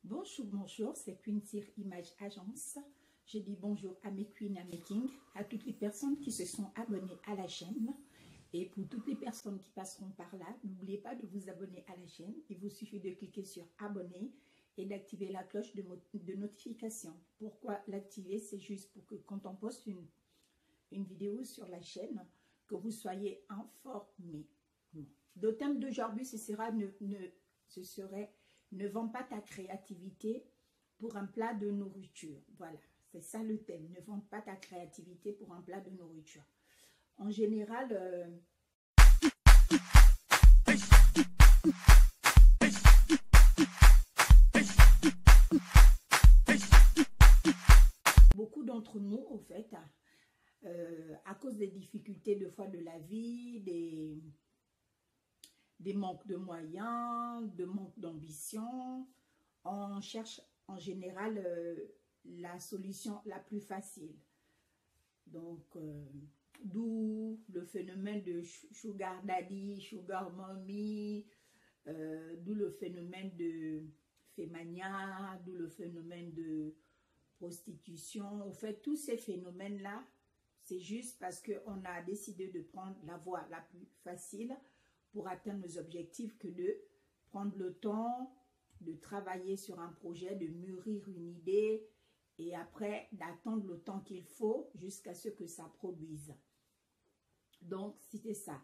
Bonjour, c'est Queen Cyr Image Agence. Je dis bonjour à mes queens, à mes kings, à toutes les personnes qui se sont abonnées à la chaîne. Et pour toutes les personnes qui passeront par là, n'oubliez pas de vous abonner à la chaîne. Il vous suffit de cliquer sur abonner et d'activer la cloche de notification. Pourquoi l'activer? C'est juste pour que quand on poste une vidéo sur la chaîne, que vous soyez informés. Le thème d'aujourd'hui, ce serait ne vends pas ta créativité pour un plat de nourriture. Voilà, c'est ça le thème. Ne vends pas ta créativité pour un plat de nourriture. En général, beaucoup d'entre nous, au fait, à cause des difficultés de fois de la vie, des manques de moyens, de manque d'ambition, on cherche en général la solution la plus facile. Donc, d'où le phénomène de sugar daddy, sugar mommy, d'où le phénomène de fémania, d'où le phénomène de prostitution. En fait, tous ces phénomènes-là, c'est juste parce qu'on a décidé de prendre la voie la plus facile pour atteindre nos objectifs que de prendre le temps de travailler sur un projet, de mûrir une idée et après d'attendre le temps qu'il faut jusqu'à ce que ça produise. Donc, c'était ça.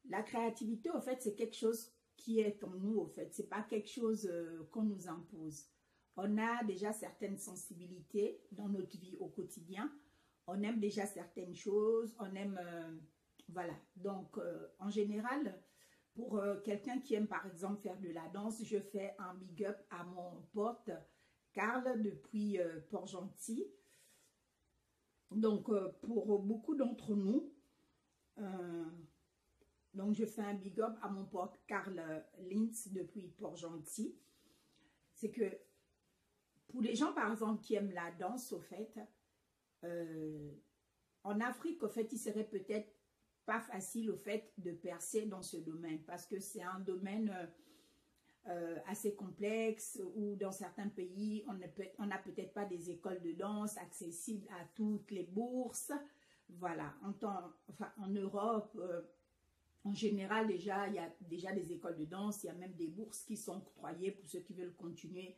La créativité, en fait, c'est quelque chose qui est en nous, en fait. C'est pas quelque chose qu'on nous impose. On a déjà certaines sensibilités dans notre vie au quotidien. On aime déjà certaines choses. On aime... voilà. Donc, en général, pour quelqu'un qui aime, par exemple, faire de la danse, je fais un big up à mon pote Carl depuis Port-Gentil. Donc, pour beaucoup d'entre nous, donc je fais un big up à mon pote Carl Lintz depuis Port-Gentil. C'est que pour les gens, par exemple, qui aiment la danse, au fait, en Afrique, au fait, il serait peut-être pas facile, au fait, de percer dans ce domaine parce que c'est un domaine assez complexe où dans certains pays, on n'a peut-être pas des écoles de danse accessibles à toutes les bourses. Voilà, en Europe, en général, déjà, il y a déjà des écoles de danse, il y a même des bourses qui sont octroyées pour ceux qui veulent continuer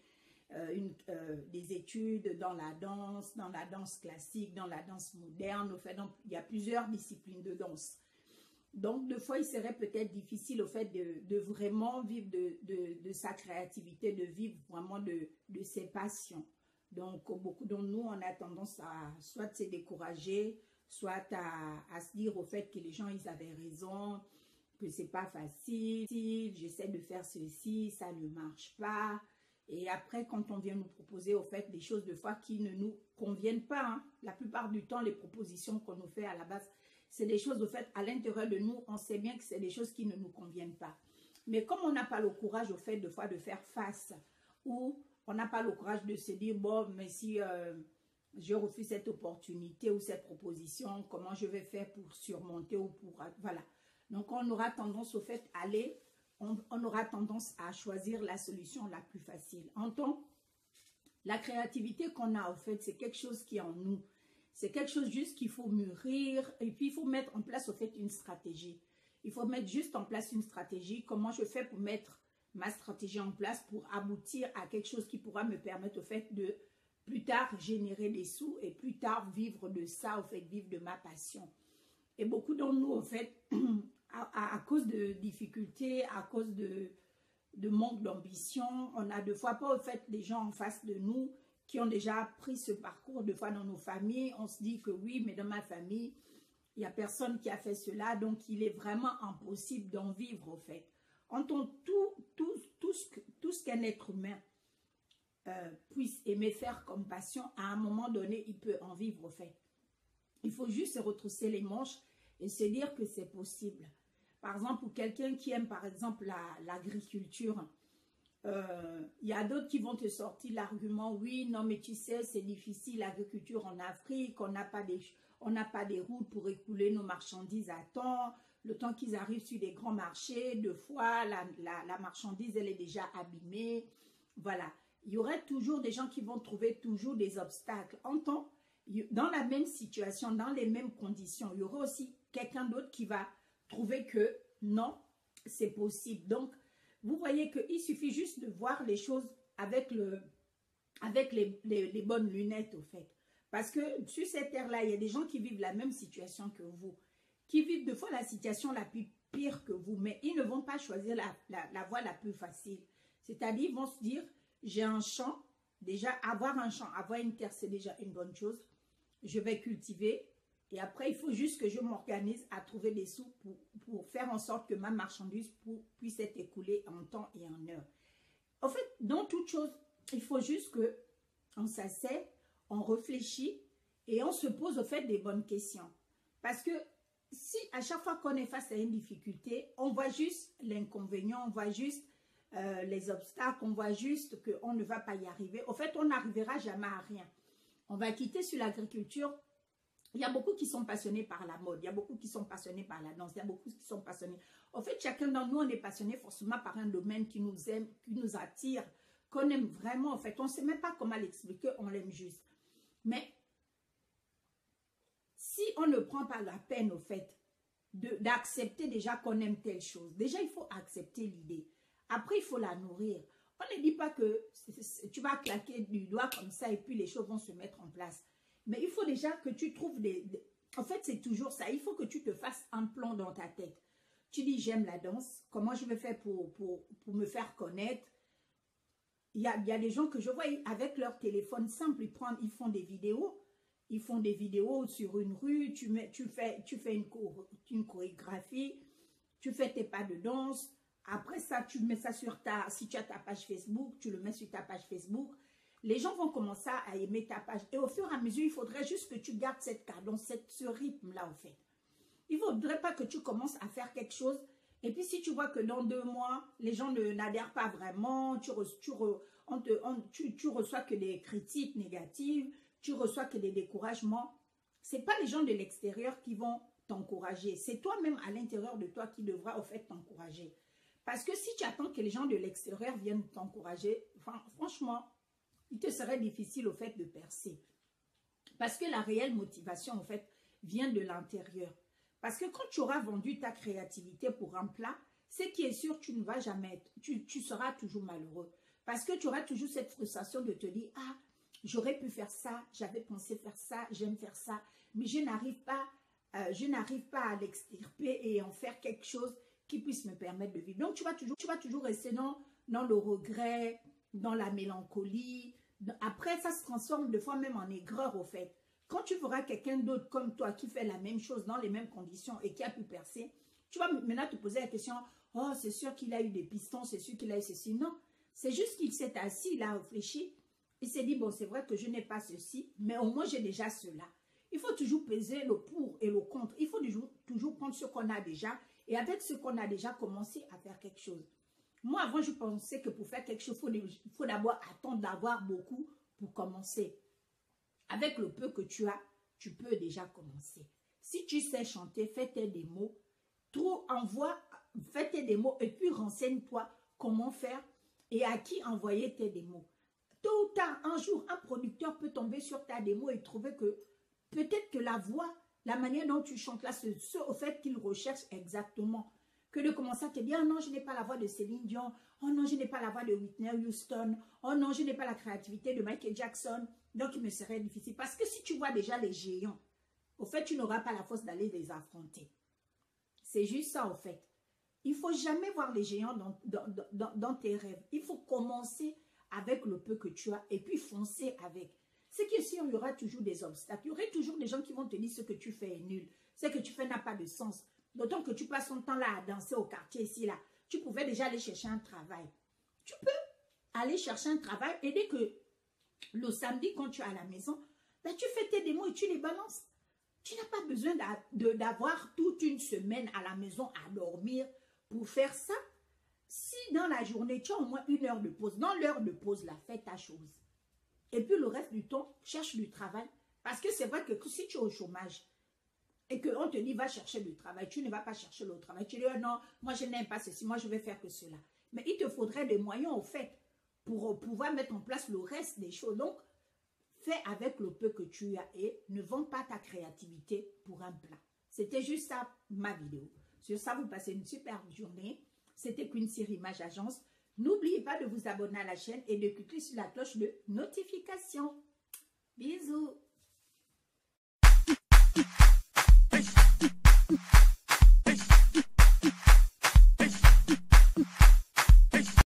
des études dans la danse classique, dans la danse moderne. Au fait, donc, il y a plusieurs disciplines de danse. Donc, des fois, il serait peut-être difficile au fait de vraiment vivre de sa créativité, de vivre vraiment de ses passions. Donc, beaucoup d'entre nous, on a tendance à soit se décourager, soit à se dire au fait que les gens, ils avaient raison, que c'est pas facile, j'essaie de faire ceci, ça ne marche pas. Et après, quand on vient nous proposer au fait des choses de fois qui ne nous conviennent pas, hein, la plupart du temps, les propositions qu'on nous fait à la base, c'est des choses, au fait, à l'intérieur de nous, on sait bien que c'est des choses qui ne nous conviennent pas. Mais comme on n'a pas le courage, au fait, de fois de faire face, ou on n'a pas le courage de se dire, bon, mais si je refuse cette opportunité ou cette proposition, comment je vais faire pour surmonter ou pour... Voilà. Donc, on aura tendance, au fait, à aller... On aura tendance à choisir la solution la plus facile. En tant la créativité qu'on a, au fait, c'est quelque chose qui est en nous. C'est quelque chose juste qu'il faut mûrir et puis il faut mettre en place, au fait, une stratégie. Il faut mettre juste en place une stratégie. Comment je fais pour mettre ma stratégie en place pour aboutir à quelque chose qui pourra me permettre, au fait, de plus tard générer des sous et plus tard vivre de ça, au fait, vivre de ma passion. Et beaucoup d'entre nous, au fait, à cause de difficultés, à cause de manque d'ambition, on n'a deux fois pas, au fait, des gens en face de nous qui ont déjà pris ce parcours, deux fois dans nos familles. On se dit que oui, mais dans ma famille, il n'y a personne qui a fait cela, donc il est vraiment impossible d'en vivre, au fait. En tant tout ce qu'un être humain puisse aimer faire comme passion, à un moment donné, il peut en vivre, au fait. Il faut juste se retrousser les manches et se dire que c'est possible. Par exemple, pour quelqu'un qui aime, par exemple, l'agriculture, il y a d'autres qui vont te sortir l'argument, oui, non, mais tu sais, c'est difficile, l'agriculture en Afrique, on n'a pas des routes pour écouler nos marchandises à temps. Le temps qu'ils arrivent sur des grands marchés, deux fois, la marchandise, elle est déjà abîmée. Voilà. il y aurait toujours des gens qui vont trouver toujours des obstacles. Dans la même situation, dans les mêmes conditions, il y aura aussi quelqu'un d'autre qui va trouver que non, c'est possible. Donc, vous voyez qu'il suffit juste de voir les choses avec les bonnes lunettes, au fait. Parce que sur cette terre-là, il y a des gens qui vivent la même situation que vous, qui vivent de fois la situation la plus pire que vous, mais ils ne vont pas choisir la voie la plus facile. C'est-à-dire, ils vont se dire, j'ai un champ, déjà, avoir un champ, avoir une terre, c'est déjà une bonne chose. Je vais cultiver, et après, il faut juste que je m'organise à trouver des sous pour faire en sorte que ma marchandise puisse être écoulée en temps et en heure. En fait, dans toute chose, il faut juste qu'on s'assied, on réfléchit et on se pose au fait des bonnes questions. Parce que si à chaque fois qu'on est face à une difficulté, on voit juste l'inconvénient, on voit juste les obstacles, on voit juste qu'on ne va pas y arriver. Au fait, on n'arrivera jamais à rien. On va quitter sur l'agriculture. Il y a beaucoup qui sont passionnés par la mode, il y a beaucoup qui sont passionnés par la danse, il y a beaucoup qui sont passionnés. En fait, chacun d'entre nous, on est passionné forcément par un domaine qui nous aime, qui nous attire, qu'on aime vraiment. En fait, on ne sait même pas comment l'expliquer, on l'aime juste. Mais si on ne prend pas la peine, au fait, d'accepter déjà qu'on aime telle chose, déjà, il faut accepter l'idée. Après, il faut la nourrir. On ne dit pas que tu vas claquer du doigt comme ça et puis les choses vont se mettre en place. Mais il faut déjà que tu trouves En fait, c'est toujours ça. Il faut que tu te fasses un plan dans ta tête. Tu dis, j'aime la danse. Comment je vais faire pour me faire connaître? Il y a des gens que je vois avec leur téléphone simple, ils font des vidéos. Ils font des vidéos sur une rue. Tu fais une chorégraphie. Tu fais tes pas de danse. Après ça, tu mets ça sur si tu as ta page Facebook, tu le mets sur ta page Facebook. Les gens vont commencer à aimer ta page. Et au fur et à mesure, il faudrait juste que tu gardes cette cadence, ce rythme-là, en fait. Il ne faudrait pas que tu commences à faire quelque chose. Et puis, si tu vois que dans 2 mois, les gens n'adhèrent pas vraiment, tu reçois que des critiques négatives, tu reçois que des découragements. Ce n'est pas les gens de l'extérieur qui vont t'encourager. C'est toi-même à l'intérieur de toi qui devra, au fait, t'encourager. Parce que si tu attends que les gens de l'extérieur viennent t'encourager, franchement, il te serait difficile au fait de percer. Parce que la réelle motivation, en fait, vient de l'intérieur. Parce que quand tu auras vendu ta créativité pour un plat, ce qui est sûr, tu ne vas jamais être, tu seras toujours malheureux. Parce que tu auras toujours cette frustration de te dire, ah, j'aurais pu faire ça, j'avais pensé faire ça, j'aime faire ça, mais je n'arrive pas à l'extirper et en faire quelque chose qui puisse me permettre de vivre. Donc, tu vas toujours rester dans le regret, dans la mélancolie. Après, ça se transforme de fois même en aigreur, au fait. Quand tu verras quelqu'un d'autre comme toi qui fait la même chose dans les mêmes conditions et qui a pu percer, tu vas maintenant te poser la question, oh, c'est sûr qu'il a eu des pistons, c'est sûr qu'il a eu ceci. Non, c'est juste qu'il s'est assis, il a réfléchi, il s'est dit, bon, c'est vrai que je n'ai pas ceci, mais au moins j'ai déjà cela. Il faut toujours peser le pour et le contre. Il faut toujours prendre ce qu'on a déjà et avec ce qu'on a déjà, commencer à faire quelque chose. Moi, avant, je pensais que pour faire quelque chose, il faut d'abord attendre d'avoir beaucoup pour commencer. Avec le peu que tu as, tu peux déjà commencer. Si tu sais chanter, fais tes démos, fais tes démos et puis renseigne-toi comment faire et à qui envoyer tes démos. Tôt ou tard, un jour, un producteur peut tomber sur ta démo et trouver que peut-être que la voix, la manière dont tu chantes là, c'est ce au fait qu'il recherche exactement. Que de commencer à te dire, oh non, je n'ai pas la voix de Céline Dion, oh non, je n'ai pas la voix de Whitney Houston, oh non, je n'ai pas la créativité de Michael Jackson, donc il me serait difficile. Parce que si tu vois déjà les géants, au fait, tu n'auras pas la force d'aller les affronter. C'est juste ça, au fait. Il ne faut jamais voir les géants dans tes rêves. Il faut commencer avec le peu que tu as et puis foncer avec. Ce qui est sûr, il y aura toujours des obstacles. Il y aura toujours des gens qui vont te dire ce que tu fais est nul. Ce que tu fais n'a pas de sens. D'autant que tu passes ton temps là à danser au quartier ici, là. Tu pouvais déjà aller chercher un travail. Tu peux aller chercher un travail et dès que le samedi, quand tu es à la maison, ben, tu fais tes démos et tu les balances. Tu n'as pas besoin d'avoir toute une semaine à la maison à dormir pour faire ça. Si dans la journée, tu as au moins 1 heure de pause, dans l'heure de pause, là, fais ta chose. Et puis le reste du temps, cherche du travail. Parce que c'est vrai que si tu es au chômage, et qu'on te dit, va chercher du travail, tu ne vas pas chercher le travail. Tu dis, oh non, moi je n'aime pas ceci, moi je vais faire que cela. Mais il te faudrait des moyens, au fait, pour pouvoir mettre en place le reste des choses. Donc, fais avec le peu que tu as et ne vends pas ta créativité pour un plat. C'était juste ça, ma vidéo. Sur ça, vous passez une superbe journée. C'était Queen Siri Image Agence. N'oubliez pas de vous abonner à la chaîne et de cliquer sur la cloche de notification. Bisous.